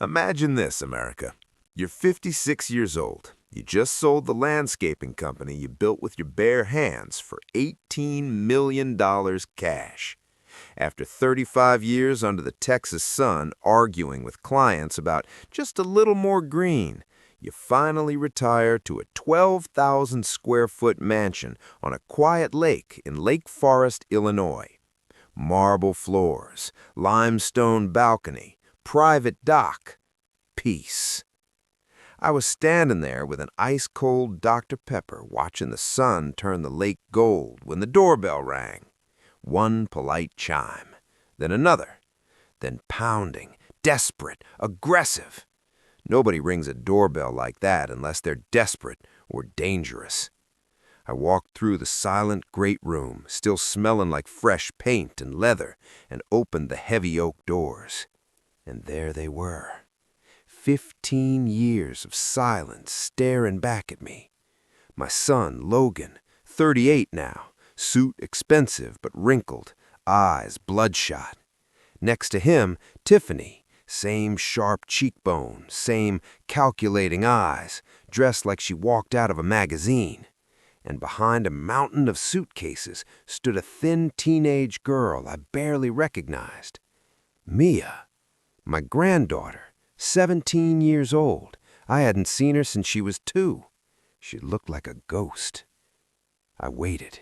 Imagine this, America. You're 56 years old. You just sold the landscaping company you built with your bare hands for $18 million cash. After 35 years under the Texas sun arguing with clients about just a little more green, you finally retire to a 12,000 square foot mansion on a quiet lake in Lake Forest, Illinois. Marble floors, limestone balcony, private dock, peace. I was standing there with an ice-cold Dr. Pepper watching the sun turn the lake gold when the doorbell rang. One polite chime, then another, then pounding, desperate, aggressive. Nobody rings a doorbell like that unless they're desperate or dangerous. I walked through the silent great room, still smelling like fresh paint and leather, and opened the heavy oak doors. And there they were. 15 years of silence staring back at me. My son, Logan, 38 now, suit expensive but wrinkled, eyes bloodshot. Next to him, Tiffany, same sharp cheekbone, same calculating eyes, dressed like she walked out of a magazine. And behind a mountain of suitcases stood a thin teenage girl I barely recognized. Mia, my granddaughter, 17 years old. I hadn't seen her since she was 2. She looked like a ghost. I waited.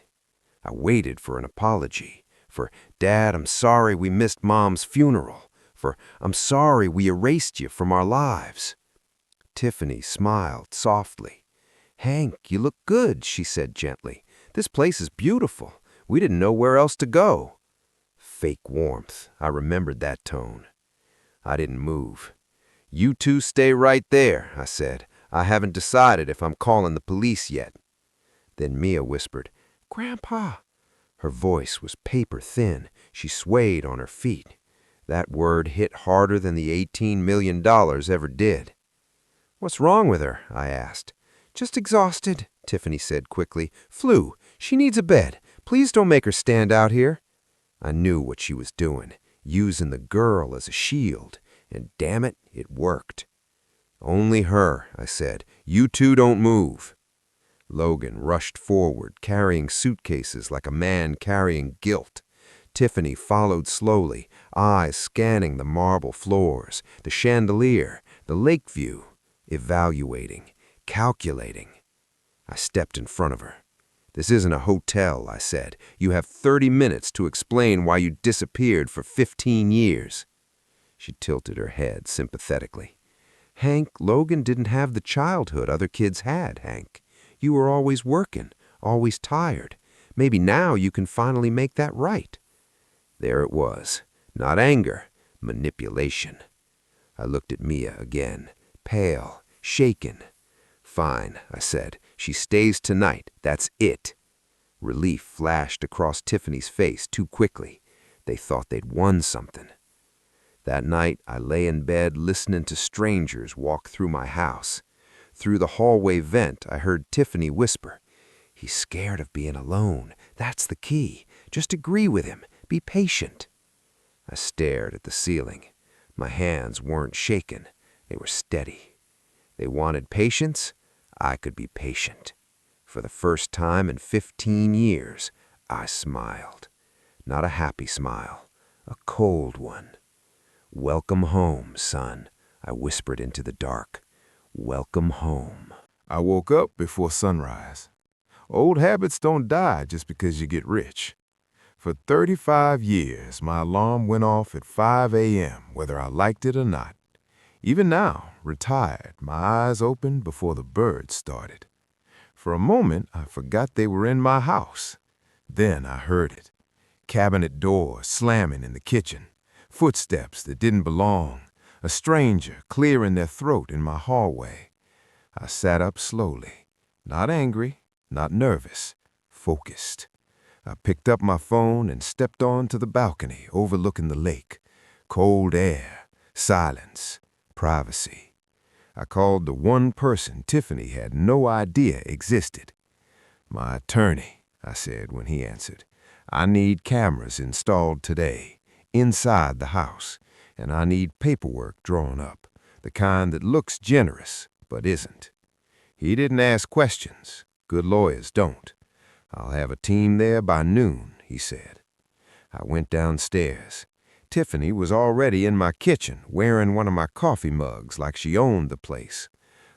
I waited for an apology, for, "Dad, I'm sorry we missed Mom's funeral," for, "I'm sorry we erased you from our lives." Tiffany smiled softly. "Hank, you look good," she said gently. "This place is beautiful. We didn't know where else to go." Fake warmth. I remembered that tone. I didn't move. "You two stay right there," I said. "I haven't decided if I'm calling the police yet." Then Mia whispered, "Grandpa." Her voice was paper thin. She swayed on her feet. That word hit harder than the $18 million ever did. "What's wrong with her?" I asked. "Just exhausted," Tiffany said quickly. "Flu. She needs a bed. Please don't make her stand out here." I knew what she was doing, using the girl as a shield, and damn it, it worked. "Only her," I said. "You two don't move." Logan rushed forward, carrying suitcases like a man carrying guilt. Tiffany followed slowly, eyes scanning the marble floors, the chandelier, the lake view, evaluating, calculating. I stepped in front of her. "This isn't a hotel," I said. "You have 30 minutes to explain why you disappeared for 15 years. She tilted her head sympathetically. "Hank, Logan didn't have the childhood other kids had, Hank. You were always working, always tired. Maybe now you can finally make that right." There it was. Not anger, manipulation. I looked at Mia again, pale, shaken. "Fine," I said. "She stays tonight. That's it." Relief flashed across Tiffany's face too quickly. They thought they'd won something. That night, I lay in bed listening to strangers walk through my house. Through the hallway vent, I heard Tiffany whisper, "He's scared of being alone. That's the key. Just agree with him. Be patient." I stared at the ceiling. My hands weren't shaking. They were steady. They wanted patience. I could be patient. For the first time in 15 years, I smiled. Not a happy smile, a cold one. "Welcome home, son," I whispered into the dark. "Welcome home." I woke up before sunrise. Old habits don't die just because you get rich. For 35 years, my alarm went off at 5 a.m., whether I liked it or not. Even now, retired, my eyes open before the birds started. For a moment, I forgot they were in my house. Then I heard it. Cabinet doors slamming in the kitchen. Footsteps that didn't belong. A stranger clearing their throat in my hallway. I sat up slowly. Not angry, not nervous, focused. I picked up my phone and stepped onto the balcony overlooking the lake. Cold air, silence, privacy. I called the one person Tiffany had no idea existed. "My attorney," I said when he answered. "I need cameras installed today, inside the house, and I need paperwork drawn up. the kind that looks generous but isn't. He didn't ask questions. Good lawyers don't. I'll have a team there by noon, he said. I went downstairs. Tiffany was already in my kitchen, wearing one of my coffee mugs like she owned the place.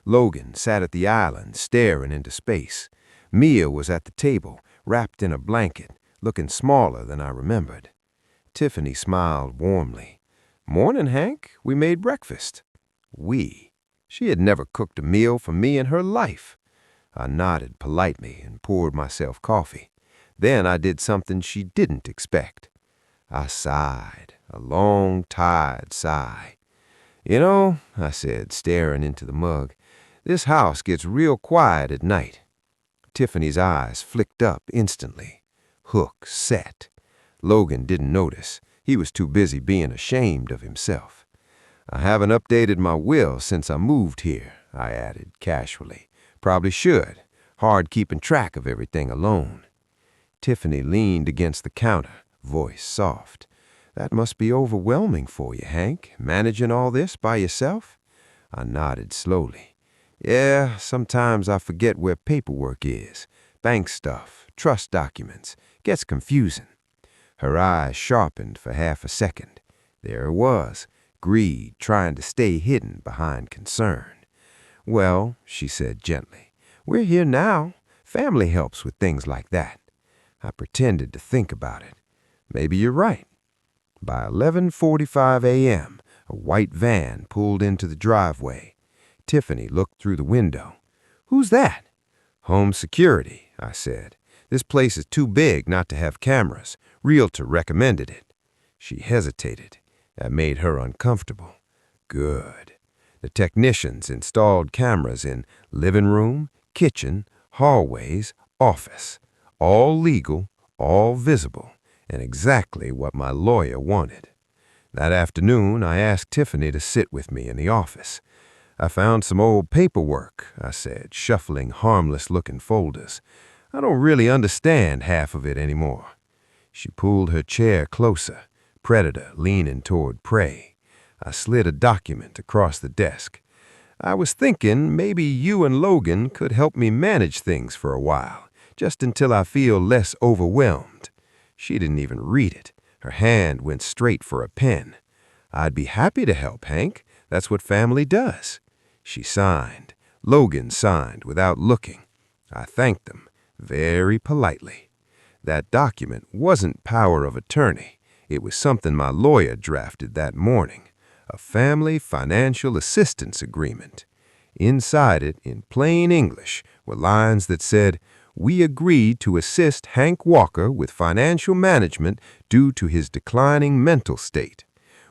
Logan sat at the island, staring into space. Mia was at the table, wrapped in a blanket, looking smaller than I remembered. Tiffany smiled warmly. "Morning, Hank. We made breakfast." We. She had never cooked a meal for me in her life. I nodded politely and poured myself coffee. Then I did something she didn't expect. I sighed, a long, tired sigh. "You know," I said, staring into the mug, "this house gets real quiet at night." Tiffany's eyes flicked up instantly. Hook set. Logan didn't notice. He was too busy being ashamed of himself. "I haven't updated my will since I moved here," I added casually. "Probably should. Hard keeping track of everything alone." Tiffany leaned against the counter, voice soft. "That must be overwhelming for you, Hank, managing all this by yourself?" I nodded slowly. "Yeah, sometimes I forget where paperwork is. Bank stuff, trust documents. Gets confusing." Her eyes sharpened for half a second. There it was, greed trying to stay hidden behind concern. "Well," she said gently, "we're here now. Family helps with things like that." I pretended to think about it. Maybe you're right. By 11:45 a.m., a white van pulled into the driveway. Tiffany looked through the window. "Who's that?" "Home security," I said. "This place is too big not to have cameras. Realtor recommended it." She hesitated. That made her uncomfortable. Good. The technicians installed cameras in living room, kitchen, hallways, office. All legal, all visible, and exactly what my lawyer wanted. That afternoon, I asked Tiffany to sit with me in the office. "I found some old paperwork," I said, shuffling harmless-looking folders. "I don't really understand half of it anymore." She pulled her chair closer, predator leaning toward prey. I slid a document across the desk. "I was thinking maybe you and Logan could help me manage things for a while, just until I feel less overwhelmed." She didn't even read it. Her hand went straight for a pen. "I'd be happy to help, Hank. That's what family does." She signed. Logan signed without looking. I thanked them very politely. That document wasn't power of attorney. It was something my lawyer drafted that morning. A family financial assistance agreement. Inside it, in plain English, were lines that said, "We agree to assist Hank Walker with financial management due to his declining mental state.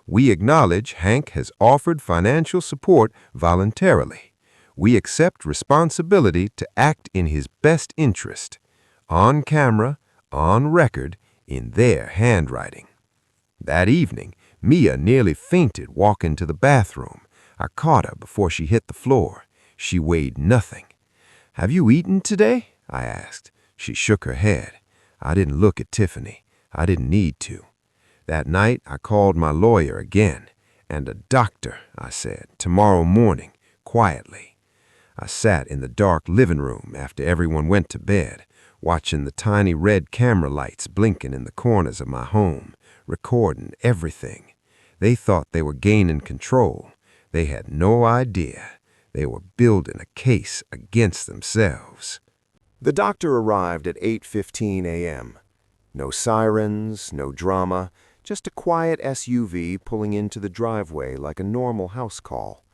We acknowledge Hank has offered financial support voluntarily. We accept responsibility to act in his best interest. On camera, on record, in their handwriting." That evening, Mia nearly fainted walking to the bathroom. I caught her before she hit the floor. She weighed nothing. "Have you eaten today?" I asked. She shook her head. I didn't look at Tiffany. I didn't need to. That night, I called my lawyer again. "And a doctor," I said, "tomorrow morning, quietly." I sat in the dark living room after everyone went to bed, watching the tiny red camera lights blinking in the corners of my home, recording everything. They thought they were gaining control. They had no idea. They were building a case against themselves. The doctor arrived at 8:15 a.m. No sirens, no drama, just a quiet SUV pulling into the driveway like a normal house call.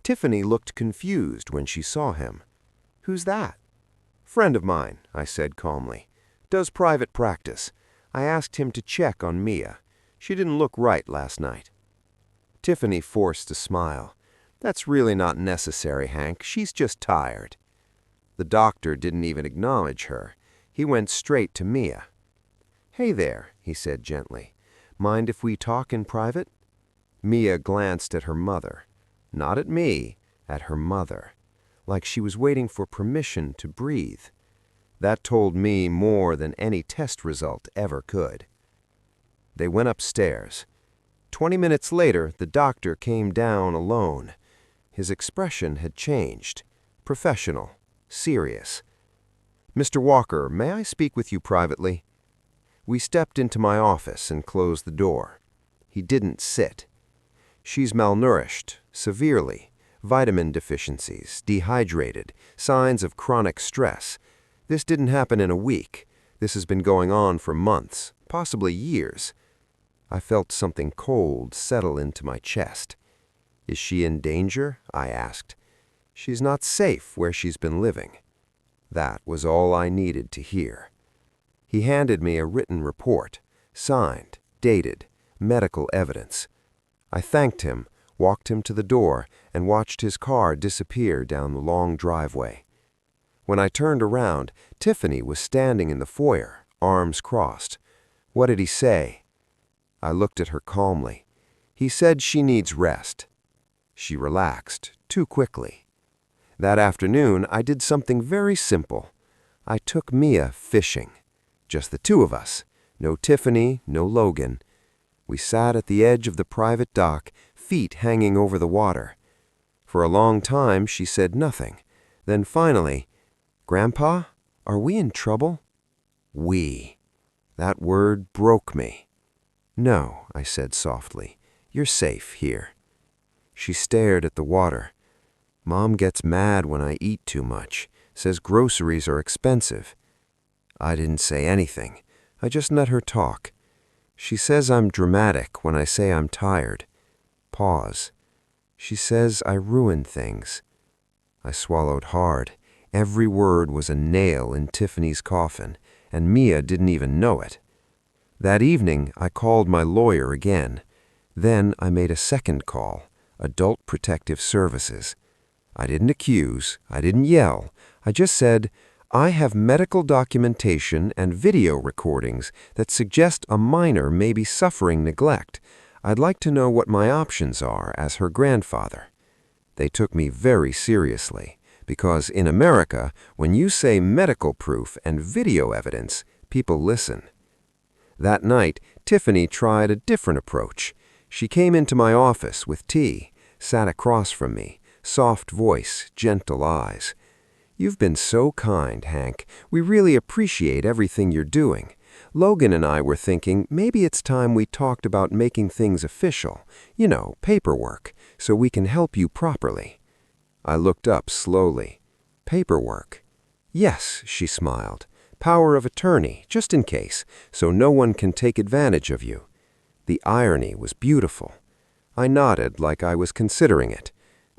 Tiffany looked confused when she saw him. "Who's that?" "Friend of mine," I said calmly. "Does private practice. I asked him to check on Mia. She didn't look right last night." Tiffany forced a smile. "That's really not necessary, Hank. She's just tired." The doctor didn't even acknowledge her. He went straight to Mia. "Hey there," he said gently. "Mind if we talk in private?" Mia glanced at her mother. Not at me, at her mother. Like she was waiting for permission to breathe. That told me more than any test result ever could. They went upstairs. 20 minutes later, the doctor came down alone. His expression had changed. Professional. Serious. "Mr. Walker, may I speak with you privately?" We stepped into my office and closed the door. He didn't sit. "She's malnourished, severely. Vitamin deficiencies, dehydrated, signs of chronic stress. This didn't happen in a week. This has been going on for months, possibly years." I felt something cold settle into my chest. "Is she in danger?" I asked. "She's not safe where she's been living." That was all I needed to hear. He handed me a written report, signed, dated, medical evidence. I thanked him, walked him to the door, and watched his car disappear down the long driveway. When I turned around, Tiffany was standing in the foyer, arms crossed. "What did he say?" I looked at her calmly. "He said she needs rest." She relaxed, too quickly. That afternoon, I did something very simple. I took Mia fishing. Just the two of us. No Tiffany, no Logan. We sat at the edge of the private dock, feet hanging over the water. For a long time, she said nothing. Then finally, "Grandpa, are we in trouble?" "We." That word broke me. "No," I said softly. "You're safe here." She stared at the water. "Mom gets mad when I eat too much, says groceries are expensive." I didn't say anything. I just let her talk. "She says I'm dramatic when I say I'm tired." Pause. "She says I ruin things." I swallowed hard. Every word was a nail in Tiffany's coffin, and Mia didn't even know it. That evening, I called my lawyer again. Then I made a second call, Adult Protective Services. I didn't accuse, I didn't yell. I just said, "I have medical documentation and video recordings that suggest a minor may be suffering neglect. I'd like to know what my options are as her grandfather." They took me very seriously, because in America, when you say medical proof and video evidence, people listen. That night, Tiffany tried a different approach. She came into my office with tea, sat across from me, soft voice, gentle eyes. "You've been so kind, Hank. We really appreciate everything you're doing. Logan and I were thinking maybe it's time we talked about making things official, paperwork, so we can help you properly." I looked up slowly. "Paperwork?" "Yes," she smiled. "Power of attorney, just in case, so no one can take advantage of you." The irony was beautiful. I nodded like I was considering it.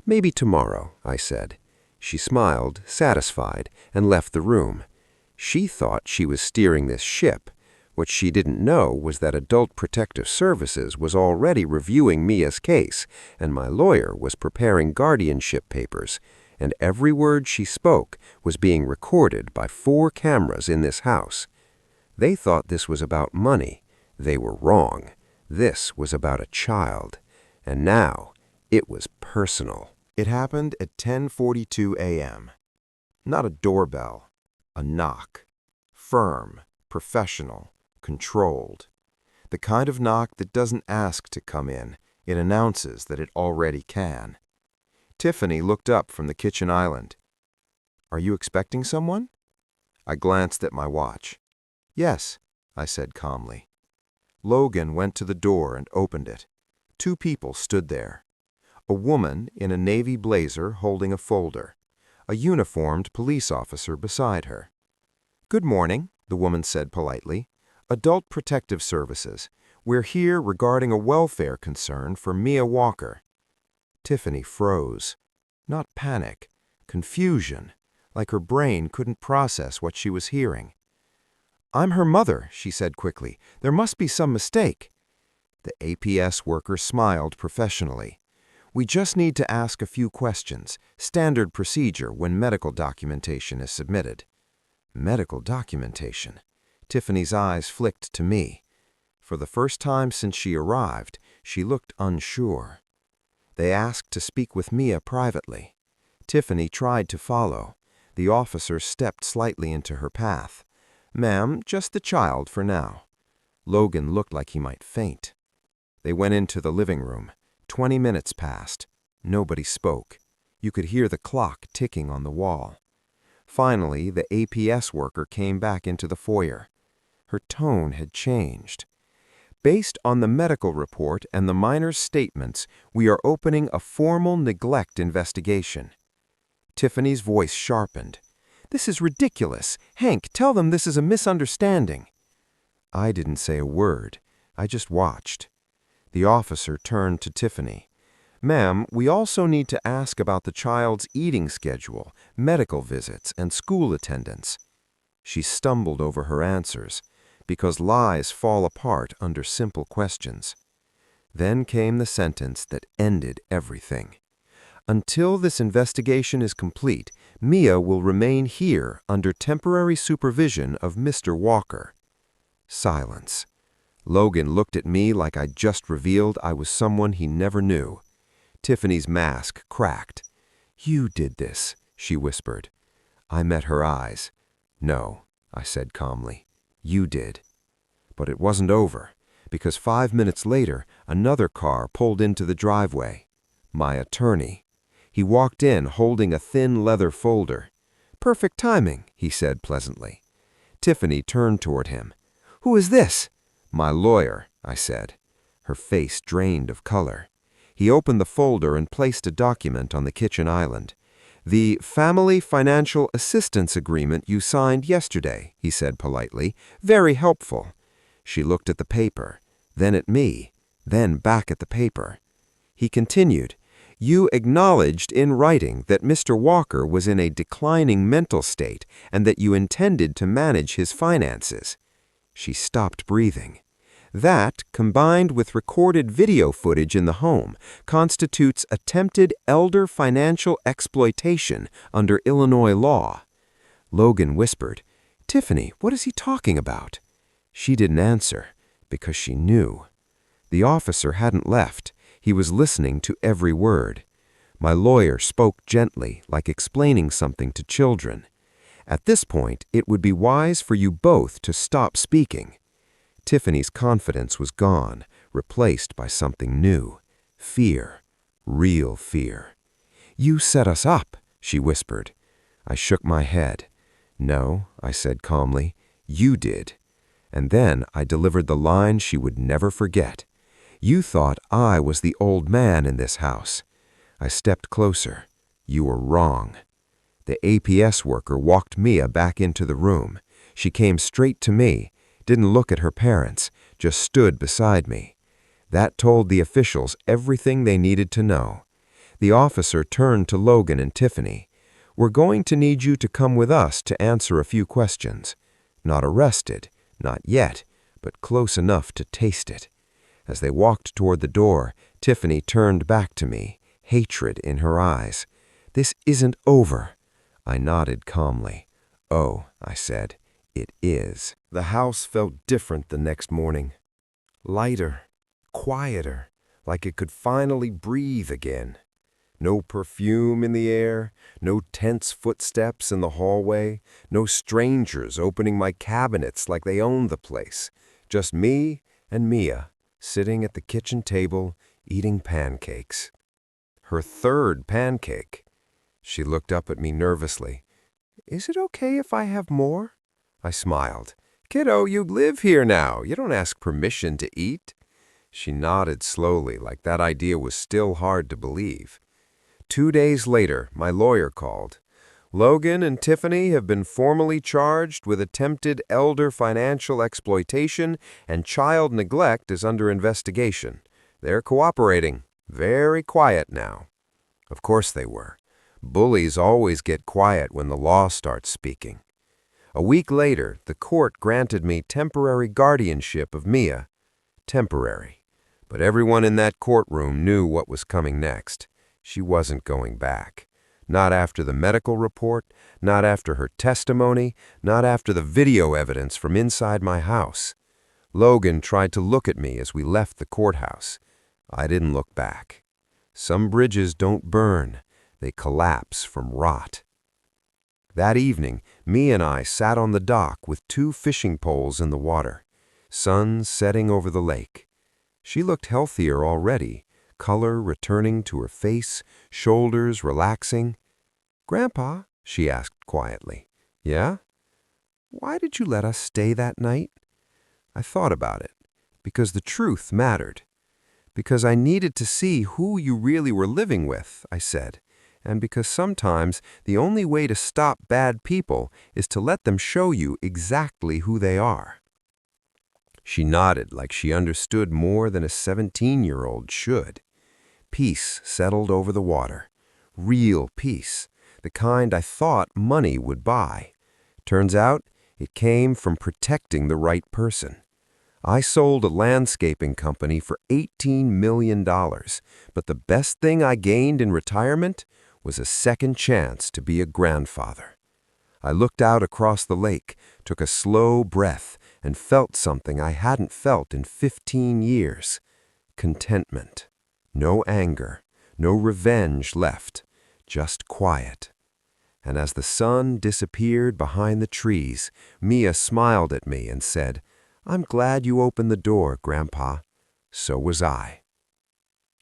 "Maybe tomorrow," I said. She smiled, satisfied, and left the room. She thought she was steering this ship. What she didn't know was that Adult Protective Services was already reviewing Mia's case, and my lawyer was preparing guardianship papers, and every word she spoke was being recorded by 4 cameras in this house. They thought this was about money. They were wrong. This was about a child. And now, it was personal. It happened at 10:42 a.m. Not a doorbell. A knock. Firm, professional, controlled. The kind of knock that doesn't ask to come in. It announces that it already can. Tiffany looked up from the kitchen island. "Are you expecting someone?" I glanced at my watch. "Yes," I said calmly. Logan went to the door and opened it. 2 people stood there. A woman in a navy blazer holding a folder. A uniformed police officer beside her. "Good morning," the woman said politely. "Adult Protective Services. We're here regarding a welfare concern for Mia Walker." Tiffany froze. Not panic, confusion, like her brain couldn't process what she was hearing. "I'm her mother," she said quickly. "There must be some mistake." The APS worker smiled professionally. "We just need to ask a few questions, standard procedure when medical documentation is submitted." Medical documentation. Tiffany's eyes flicked to me. For the first time since she arrived, she looked unsure. They asked to speak with Mia privately. Tiffany tried to follow. The officer stepped slightly into her path. "Ma'am, just the child for now." Logan looked like he might faint. They went into the living room. 20 minutes passed. Nobody spoke. You could hear the clock ticking on the wall. Finally, the APS worker came back into the foyer. Her tone had changed. Based on the medical report and the minor's statements, we are opening a formal neglect investigation. Tiffany's voice sharpened. This is ridiculous. Hank, tell them this is a misunderstanding. I didn't say a word. I just watched. The officer turned to Tiffany. Ma'am, we also need to ask about the child's eating schedule, medical visits, and school attendance. She stumbled over her answers, because lies fall apart under simple questions. Then came the sentence that ended everything. Until this investigation is complete, Mia will remain here under temporary supervision of Mr. Walker. Silence. Logan looked at me like I'd just revealed I was someone he never knew. Tiffany's mask cracked. You did this, she whispered. I met her eyes. No, I said calmly. You did. But it wasn't over, because 5 minutes later, another car pulled into the driveway. My attorney. He walked in holding a thin leather folder. Perfect timing, he said pleasantly. Tiffany turned toward him. Who is this? My lawyer, I said. Her face drained of color. He opened the folder and placed a document on the kitchen island. The Family Financial Assistance Agreement you signed yesterday, he said politely. Very helpful. She looked at the paper, then at me, then back at the paper. He continued, You acknowledged in writing that Mr. Walker was in a declining mental state and that you intended to manage his finances. She stopped breathing. That, combined with recorded video footage in the home, constitutes attempted elder financial exploitation under Illinois law. Logan whispered, Tiffany, what is he talking about? She didn't answer, because she knew. The officer hadn't left. He was listening to every word. My lawyer spoke gently, like explaining something to children. At this point, it would be wise for you both to stop speaking. Tiffany's confidence was gone, replaced by something new. Fear. Real fear. You set us up, she whispered. I shook my head. No, I said calmly. You did. And then I delivered the line she would never forget. You thought I was the old man in this house. I stepped closer. You were wrong. The APS worker walked Mia back into the room. She came straight to me, didn't look at her parents, just stood beside me. That told the officials everything they needed to know. The officer turned to Logan and Tiffany. We're going to need you to come with us to answer a few questions. Not arrested, not yet, but close enough to taste it. As they walked toward the door, Tiffany turned back to me, hatred in her eyes. This isn't over. I nodded calmly. Oh, I said, it is. The house felt different the next morning. Lighter, quieter, like it could finally breathe again. No perfume in the air, no tense footsteps in the hallway, no strangers opening my cabinets like they owned the place. Just me and Mia, sitting at the kitchen table, eating pancakes. Her third pancake. She looked up at me nervously. Is it okay if I have more? I smiled. Kiddo, you live here now. You don't ask permission to eat. She nodded slowly, like that idea was still hard to believe. 2 days later, my lawyer called. Logan and Tiffany have been formally charged with attempted elder financial exploitation, and child neglect is under investigation. They're cooperating. Very quiet now. Of course they were. Bullies always get quiet when the law starts speaking. A week later, the court granted me temporary guardianship of Mia. Temporary. But everyone in that courtroom knew what was coming next. She wasn't going back. Not after the medical report, not after her testimony, not after the video evidence from inside my house. Logan tried to look at me as we left the courthouse. I didn't look back. Some bridges don't burn. They collapse from rot. That evening, Mia and I sat on the dock with 2 fishing poles in the water. Sun setting over the lake. She looked healthier already, color returning to her face, shoulders relaxing. "Grandpa," she asked quietly. "Yeah? Why did you let us stay that night?" I thought about it. Because the truth mattered. Because I needed to see who you really were living with, I said. And because sometimes the only way to stop bad people is to let them show you exactly who they are. She nodded like she understood more than a 17-year-old should. Peace settled over the water. Real peace. The kind I thought money would buy. Turns out, it came from protecting the right person. I sold a landscaping company for $18 million, but the best thing I gained in retirement was a second chance to be a grandfather. I looked out across the lake, took a slow breath, and felt something I hadn't felt in 15 years. Contentment. No anger, no revenge left, just quiet. And as the sun disappeared behind the trees, Mia smiled at me and said, "I'm glad you opened the door, Grandpa." So was I.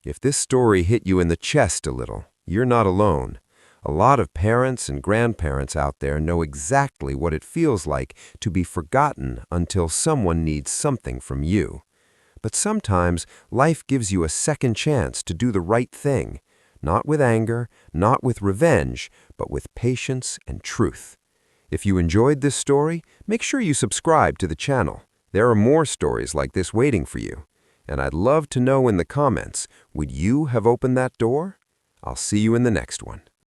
If this story hit you in the chest a little, you're not alone. A lot of parents and grandparents out there know exactly what it feels like to be forgotten until someone needs something from you. But sometimes life gives you a second chance to do the right thing, not with anger, not with revenge, but with patience and truth. If you enjoyed this story, make sure you subscribe to the channel. There are more stories like this waiting for you. And I'd love to know in the comments, would you have opened that door? I'll see you in the next one.